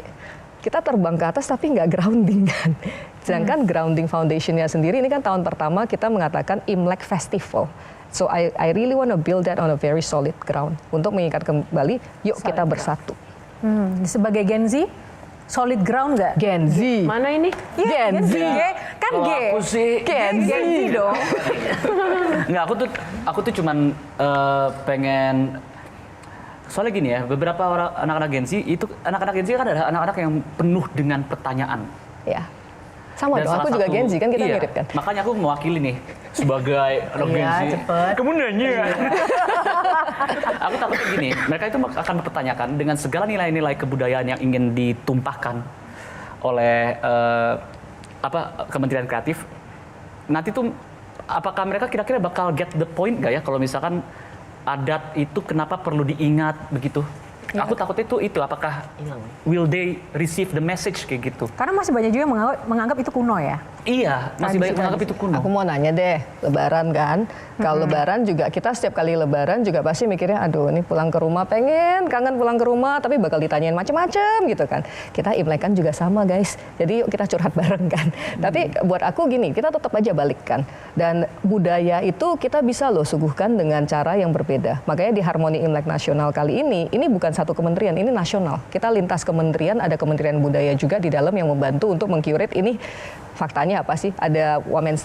kita terbang ke atas tapi nggak grounding kan. Sedangkan grounding foundationnya sendiri ini kan tahun pertama kita mengatakan Imlek Festival. So I really want to build that on a very solid ground. Untuk mengingat kembali, yuk kita bersatu. Sebagai Gen Z, solid ground nggak? Gen Z. mana ini? Gen Z. Kan G. Aku sih Gen Z dong. nggak, aku tuh cuman pengen. Soalnya gini ya, beberapa orang anak-anak Gen Z itu kan adalah anak-anak yang penuh dengan pertanyaan. Ya. Sama Dan dong, aku juga Gen Z kan kita mirip kan. Makanya aku mewakili nih sebagai anak Gen Z. Kamu nanya. Aku takutnya gini, mereka itu akan mempertanyakan dengan segala nilai-nilai kebudayaan yang ingin ditumpahkan oleh Kementerian Kreatif. Nanti tuh apakah mereka kira-kira bakal get the point nggak ya kalau misalkan adat itu kenapa perlu diingat begitu? Aku takutnya itu apakah will they receive the message kayak gitu? Karena masih banyak juga yang menganggap itu kuno ya. Iya, masih banyak menganggap itu kuno. Aku mau nanya deh, Lebaran kan? Kalau Lebaran juga kita setiap kali Lebaran juga pasti mikirnya, aduh ini pulang ke rumah kangen pulang ke rumah, tapi bakal ditanyain macam-macam gitu kan. Kita Imlek kan juga sama guys, jadi yuk kita curhat bareng kan. Tapi buat aku gini, kita tetap aja balikkan. Dan budaya itu kita bisa loh suguhkan dengan cara yang berbeda. Makanya di Harmoni Imlek Nasional kali ini bukan satu kementerian, ini nasional. Kita lintas kementerian, ada Kementerian Budaya juga di dalam yang membantu untuk mengcurate ini. Faktanya apa sih? Ada Wamen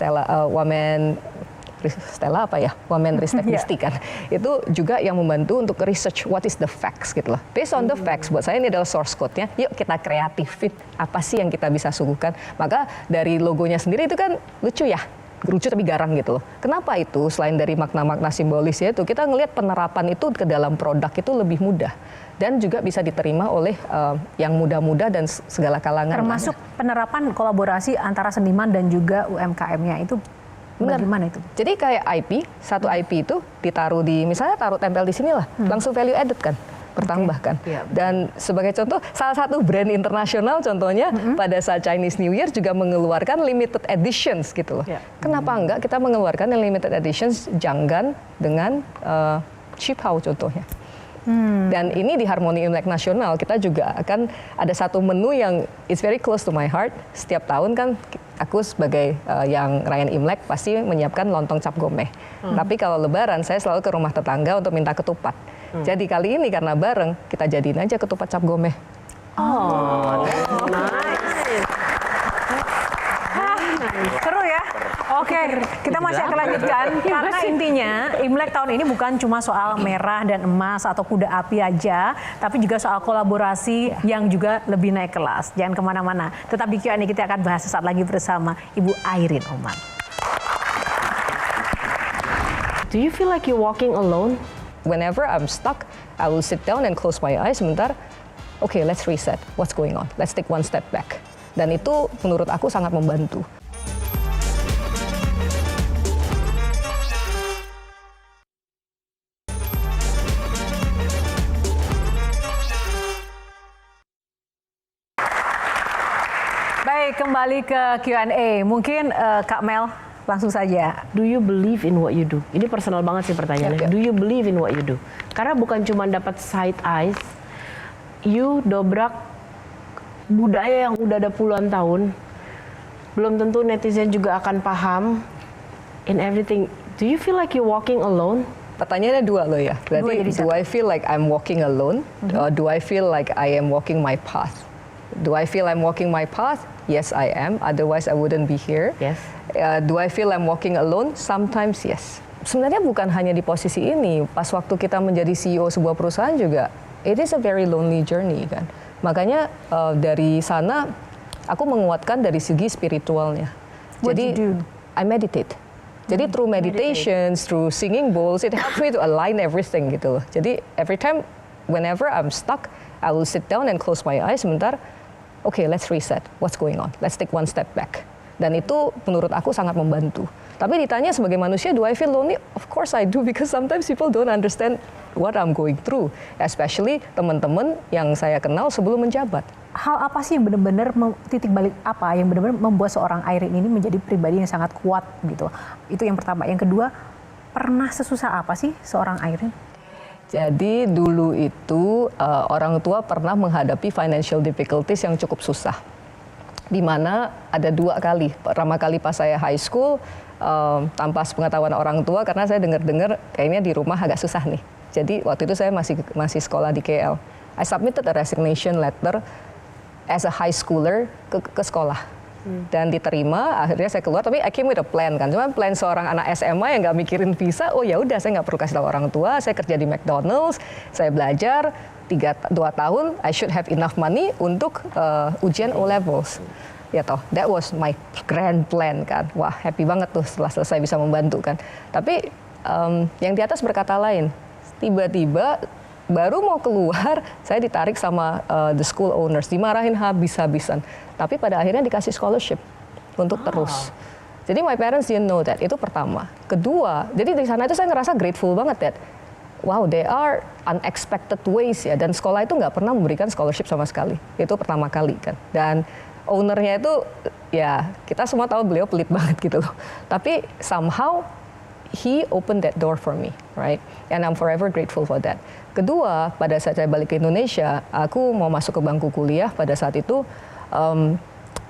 Ristek Disti kan. Itu juga yang membantu untuk research what is the facts gitu loh. Based on the facts, buat saya ini adalah source code-nya. Yuk kita kreatifin apa sih yang kita bisa suguhkan. Maka dari logonya sendiri itu kan lucu ya. Lucu tapi garang gitu loh. Kenapa itu? Selain dari makna-makna simbolisnya itu, kita ngelihat penerapan itu ke dalam produk itu lebih mudah. Dan juga bisa diterima oleh yang muda-muda dan segala kalangan. Termasuk penerapan kolaborasi antara seniman dan juga UMKM-nya itu bagaimana itu? Jadi kayak IP, satu IP itu ditaruh di, misalnya taruh tempel di sini lah, langsung value added kan, bertambah kan. Dan sebagai contoh, salah satu brand internasional contohnya pada saat Chinese New Year juga mengeluarkan limited editions gitu loh. Kenapa enggak kita mengeluarkan limited editions janggan dengan Chip Hao contohnya. Dan ini di Harmoni Imlek Nasional kita juga akan ada satu menu yang it's very close to my heart. Setiap tahun kan aku sebagai yang ngerayain Imlek pasti menyiapkan lontong cap gomeh. Tapi kalau Lebaran saya selalu ke rumah tetangga untuk minta ketupat. Jadi kali ini karena bareng kita jadiin aja ketupat cap gomeh. Seru ya? Oke, kita masih akan lanjutkan karena intinya Imlek tahun ini bukan cuma soal merah dan emas atau kuda api aja, tapi juga soal kolaborasi yang juga lebih naik kelas. Jangan kemana-mana, tetap di Q&A kita akan bahas sesaat lagi bersama Ibu Airin Umar. Do you feel like you're walking alone? Whenever I'm stuck, I will sit down and close my eyes sebentar. Okay, let's reset. What's going on? Let's take one step back. Dan itu menurut aku sangat membantu. Baik, kembali ke Q&A. Mungkin Kak Mel langsung saja. Do you believe in what you do? Ini personal banget sih pertanyaannya. Do you believe in what you do? Karena bukan cuma dapat side eyes, you dobrak budaya yang udah ada puluhan tahun. Belum tentu netizen juga akan paham in everything. Do you feel like you're walking alone? Pertanyaannya dua loh ya. Berarti jadi do I feel like I'm walking alone? Or do I feel like I am walking my path? Do I feel I'm walking my path? Yes, I am. Otherwise, I wouldn't be here. Yes. Do I feel I'm walking alone? Sometimes, yes. Sebenarnya bukan hanya di posisi ini. Pas waktu kita menjadi CEO sebuah perusahaan juga, it is a very lonely journey kan. Makanya dari sana, aku menguatkan dari segi spiritualnya. What Jadi, do you do? I meditate. Jadi through meditations, through singing bowls, it helps me to align everything gitu loh. Jadi every time, whenever I'm stuck, I will sit down and close my eyes sebentar. Okay, let's reset. What's going on? Let's take one step back. Dan itu menurut aku sangat membantu. Tapi ditanya sebagai manusia, do I feel lonely? Of course I do, because sometimes people don't understand what I'm going through. Especially teman-teman yang saya kenal sebelum menjabat. Hal apa sih yang benar-benar titik balik apa yang benar-benar membuat seorang Airin ini menjadi pribadi yang sangat kuat gitu? Itu yang pertama. Yang kedua, pernah sesusah apa sih seorang Airin? Jadi dulu itu orang tua pernah menghadapi financial difficulties yang cukup susah. Di mana ada 2 kali. Pertama kali pas saya high school, tanpa sepengetahuan orang tua, karena saya dengar-dengar kayaknya di rumah agak susah nih. Jadi waktu itu saya masih sekolah di KL. I submitted a resignation letter as a high schooler ke sekolah. Dan diterima, akhirnya saya keluar, tapi I came with a plan kan. Cuma plan seorang anak SMA yang nggak mikirin visa, oh ya udah saya nggak perlu kasih tahu orang tua, saya kerja di McDonald's, saya belajar 2 tahun, I should have enough money untuk ujian O-levels. Ya toh, that was my grand plan kan. Wah, happy banget tuh setelah selesai bisa membantu kan. Tapi yang di atas berkata lain. Tiba-tiba baru mau keluar, saya ditarik sama the school owners, dimarahin habis-habisan. Tapi pada akhirnya dikasih scholarship untuk terus. Jadi my parents didn't know that. Itu pertama. Kedua, jadi di sana itu saya ngerasa grateful banget that wow, they are unexpected ways ya. Dan sekolah itu nggak pernah memberikan scholarship sama sekali. Itu pertama kali kan. Dan ownernya itu ya kita semua tahu beliau pelit banget gitu loh. Tapi somehow he opened that door for me, right? And I'm forever grateful for that. Kedua, pada saat saya balik ke Indonesia, aku mau masuk ke bangku kuliah pada saat itu.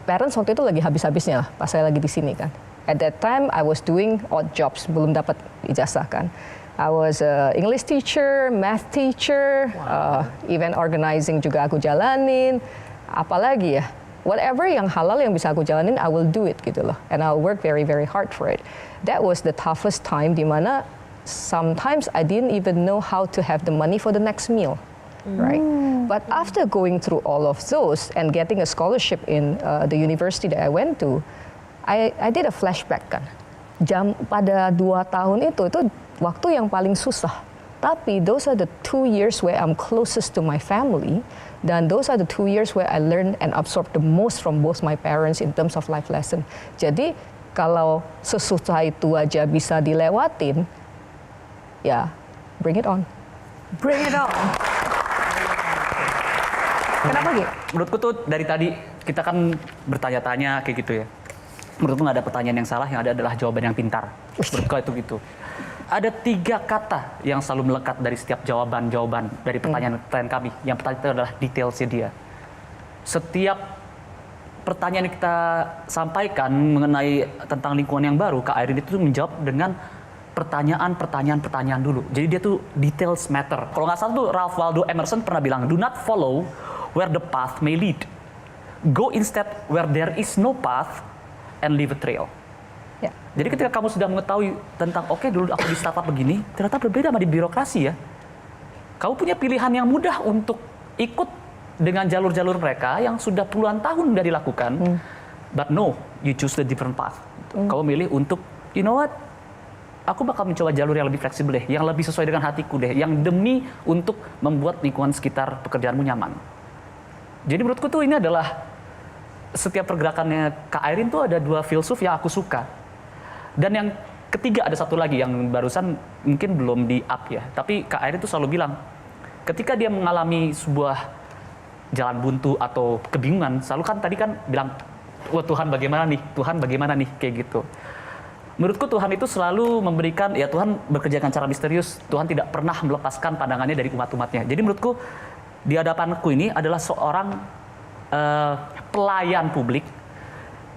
Parents waktu itu lagi habis-habisnya pas saya lagi di sini kan. At that time I was doing odd jobs, belum dapat ijazah kan. I was a English teacher, math teacher, event organizing juga aku jalanin. Apalagi ya, whatever yang halal yang bisa aku jalanin, I will do it gitu loh. And I'll work very very hard for it. That was the toughest time di mana sometimes I didn't even know how to have the money for the next meal. Right, but after going through all of those and getting a scholarship in the university that I went to, I did a flashback kan. Pada 2 tahun itu waktu yang paling susah. Tapi those are the 2 years where I'm closest to my family, dan those are the 2 years where I learned and absorbed the most from both my parents in terms of life lesson. Jadi kalau sesusah itu aja bisa dilewatin, ya bring it on. Bring it on. Kenapa gitu? Menurutku tuh dari tadi kita kan bertanya-tanya kayak gitu ya. Menurutku nggak ada pertanyaan yang salah, yang ada adalah jawaban yang pintar. Menurutku itu gitu. ada 3 kata yang selalu melekat dari setiap jawaban-jawaban dari pertanyaan-pertanyaan kami. Yang pertama itu adalah detailsnya dia. Setiap pertanyaan yang kita sampaikan mengenai tentang lingkungan yang baru, Kak Airin itu menjawab dengan pertanyaan dulu. Jadi dia tuh details matter. Kalau nggak salah tuh Ralph Waldo Emerson pernah bilang, do not follow where the path may lead. Go instead where there is no path and leave a trail. Ya. Jadi ketika kamu sudah mengetahui tentang, oke, dulu aku di startup begini, ternyata berbeda sama di birokrasi ya. Kamu punya pilihan yang mudah untuk ikut dengan jalur-jalur mereka yang sudah puluhan tahun sudah dilakukan. But no, you choose the different path. Kamu milih untuk, you know what, aku bakal mencoba jalur yang lebih fleksibel deh, yang lebih sesuai dengan hatiku deh, yang demi untuk membuat lingkungan sekitar pekerjaanmu nyaman. Jadi menurutku tuh ini adalah setiap pergerakannya Kak Airin tuh ada 2 filsuf yang aku suka. Dan yang ketiga ada satu lagi yang barusan mungkin belum di-up ya. Tapi Kak Airin tuh selalu bilang, ketika dia mengalami sebuah jalan buntu atau kebingungan, selalu kan tadi kan bilang, wah Tuhan bagaimana nih, kayak gitu. Menurutku Tuhan itu selalu memberikan, ya Tuhan bekerja dengan cara misterius, Tuhan tidak pernah melepaskan pandangannya dari umat-umatnya. Jadi menurutku di hadapanku ini adalah seorang pelayan publik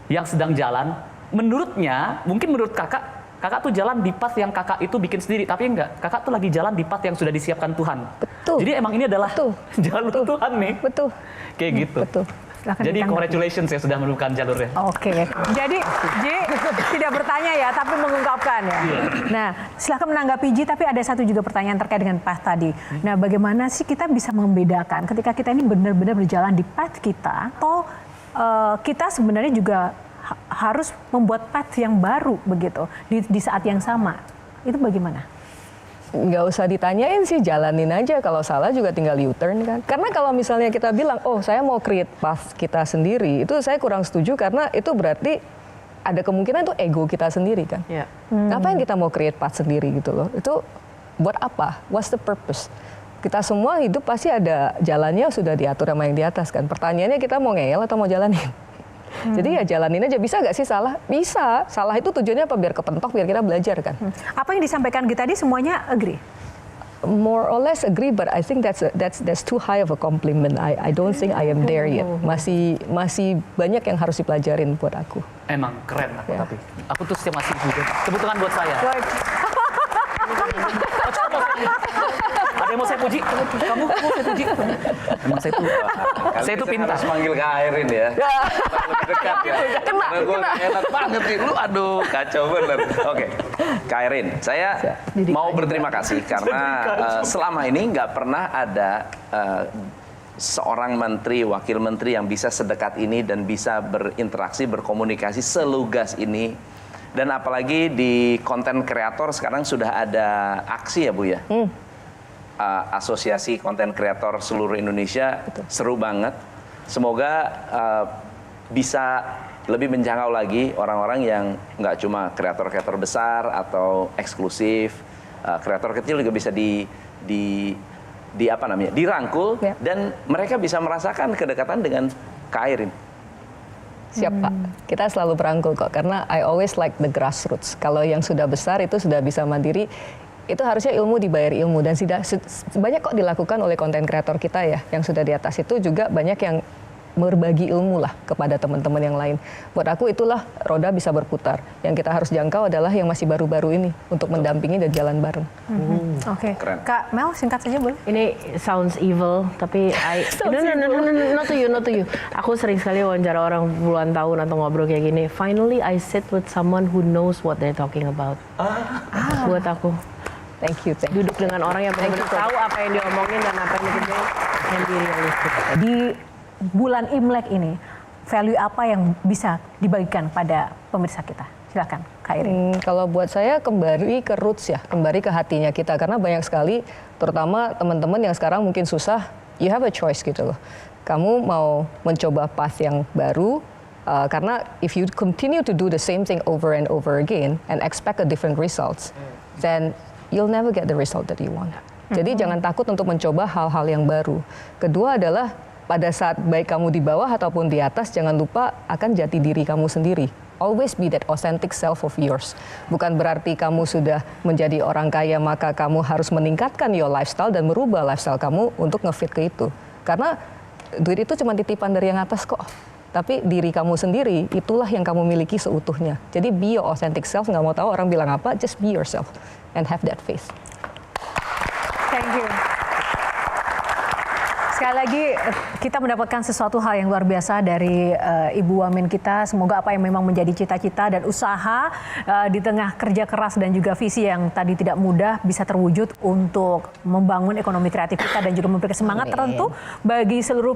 yang sedang jalan. Menurutnya, mungkin menurut kakak tuh jalan di path yang kakak itu bikin sendiri, tapi enggak. Kakak tuh lagi jalan di path yang sudah disiapkan Tuhan. Betul. Jadi emang ini adalah jalur Betul. Tuhan nih. Betul. Kayak gitu. Betul. Silahkan Jadi ditanggapi. congratulations ya sudah menemukan jalurnya. Oke, jadi Ji tidak bertanya ya, tapi mengungkapkan ya. Nah, silahkan menanggapi Ji, tapi ada satu juga pertanyaan terkait dengan path tadi. Nah, bagaimana sih kita bisa membedakan ketika kita ini benar-benar berjalan di path kita, atau kita sebenarnya juga harus membuat path yang baru begitu di saat yang sama? Itu bagaimana? Nggak usah ditanyain sih, jalanin aja. Kalau salah juga tinggal U-turn kan. Karena kalau misalnya kita bilang, oh saya mau create path kita sendiri, itu saya kurang setuju karena itu berarti ada kemungkinan itu ego kita sendiri kan. Ya. Ngapain kita mau create path sendiri gitu loh. Itu buat apa? What's the purpose? Kita semua hidup pasti ada jalannya sudah diatur sama yang di atas kan. Pertanyaannya kita mau ngeyel atau mau jalanin? Jadi ya jalanin aja. Bisa nggak sih salah? Bisa. Salah itu tujuannya apa? Biar kepentok, biar kita belajar kan. Apa yang disampaikan kita tadi semuanya agree? More or less agree, but I think that's too high of a compliment. I don't think I am there yet. Masih banyak yang harus dipelajarin buat aku. Emang keren aku, Ya. tapi aku tuh setiap masih juga. Tepuk tangan buat saya. Ada yang mau saya puji? Kamu mau saya puji? Emang saya tuh pintar. Harus manggil Kak Airin ya. Lebih dekat ya. Karena gue enak banget nih. Lu aduh kacau bener. Oke, Kak Airin, saya mau berterima kasih karena selama ini nggak pernah ada seorang menteri, wakil menteri yang bisa sedekat ini dan bisa berinteraksi, berkomunikasi selugas ini. Dan apalagi di konten kreator sekarang sudah ada aksi ya Bu ya. Asosiasi konten kreator seluruh Indonesia. Betul. Seru banget. Semoga bisa lebih menjangkau lagi orang-orang yang nggak cuma kreator-kreator besar atau eksklusif, kreator kecil juga bisa dirangkul ya. Dan mereka bisa merasakan kedekatan dengan Kak Airin. Siap Pak, kita selalu berangkul kok, karena I always like the grassroots. Kalau yang sudah besar itu sudah bisa mandiri, itu harusnya ilmu dibayar ilmu, dan banyak kok dilakukan oleh konten kreator kita ya, yang sudah di atas itu juga banyak yang berbagi ilmu lah kepada teman-teman yang lain. Buat aku itulah roda bisa berputar. Yang kita harus jangkau adalah yang masih baru-baru ini untuk mendampingi dan jalan bareng. Oke, Keren. Kak Mel singkat saja boleh? Ini sounds evil, tapi no, not to you. Aku sering sekali wawancara orang puluhan tahun atau ngobrol kayak gini. Finally, I sit with someone who knows what they're talking about. Buat aku, Thank you. duduk dengan orang yang benar-benar tahu apa yang diomongin dan apa yang dikerjain, and be realistic. Di bulan Imlek ini, value apa yang bisa dibagikan pada pemirsa kita? Silakan, Kak Airin. Kalau buat saya kembali ke roots ya, kembali ke hatinya kita. Karena banyak sekali, terutama teman-teman yang sekarang mungkin susah, you have a choice gitu loh. Kamu mau mencoba path yang baru, karena if you continue to do the same thing over and over again and expect a different results, then you'll never get the result that you want. Jadi jangan takut untuk mencoba hal-hal yang baru. Kedua adalah pada saat baik kamu di bawah ataupun di atas, jangan lupa akan jati diri kamu sendiri. always be that authentic self of yours. Bukan berarti kamu sudah menjadi orang kaya maka kamu harus meningkatkan your lifestyle dan merubah lifestyle kamu untuk ngefit ke itu. Karena duit itu cuma titipan dari yang atas kok. Tapi diri kamu sendiri itulah yang kamu miliki seutuhnya. Jadi be your authentic self, nggak mau tahu orang bilang apa, just be yourself and have that faith. Thank you. Sekali lagi kita mendapatkan sesuatu hal yang luar biasa dari Ibu Wamen kita. Semoga apa yang memang menjadi cita-cita dan usaha di tengah kerja keras dan juga visi yang tadi tidak mudah bisa terwujud untuk membangun ekonomi kreatif kita dan juga memberikan semangat tertentu bagi seluruh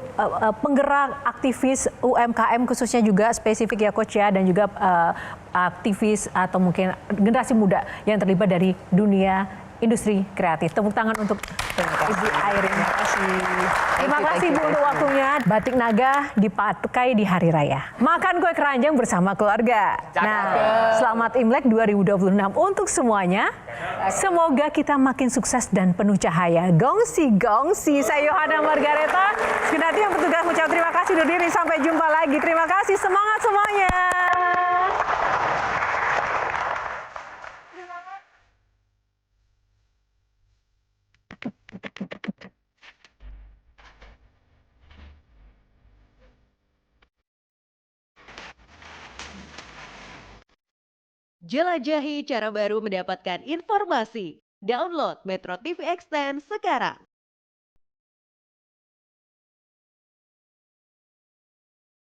penggerak aktivis UMKM khususnya juga spesifik ya Coach ya, dan juga aktivis atau mungkin generasi muda yang terlibat dari dunia industri kreatif. Tepuk tangan untuk Ibu Airin. Terima kasih Bu untuk waktunya. Batik Naga dipakai di hari raya. Makan kue keranjang bersama keluarga. Nah, selamat Imlek 2026 untuk semuanya. Semoga kita makin sukses dan penuh cahaya. Gongsi. Saya Yohana Margareta. Sekenati yang petugas mengucap terima kasih undur diri. Sampai jumpa lagi. Terima kasih. Semangat semuanya. Jelajahi cara baru mendapatkan informasi. Download Metro TV Extend sekarang.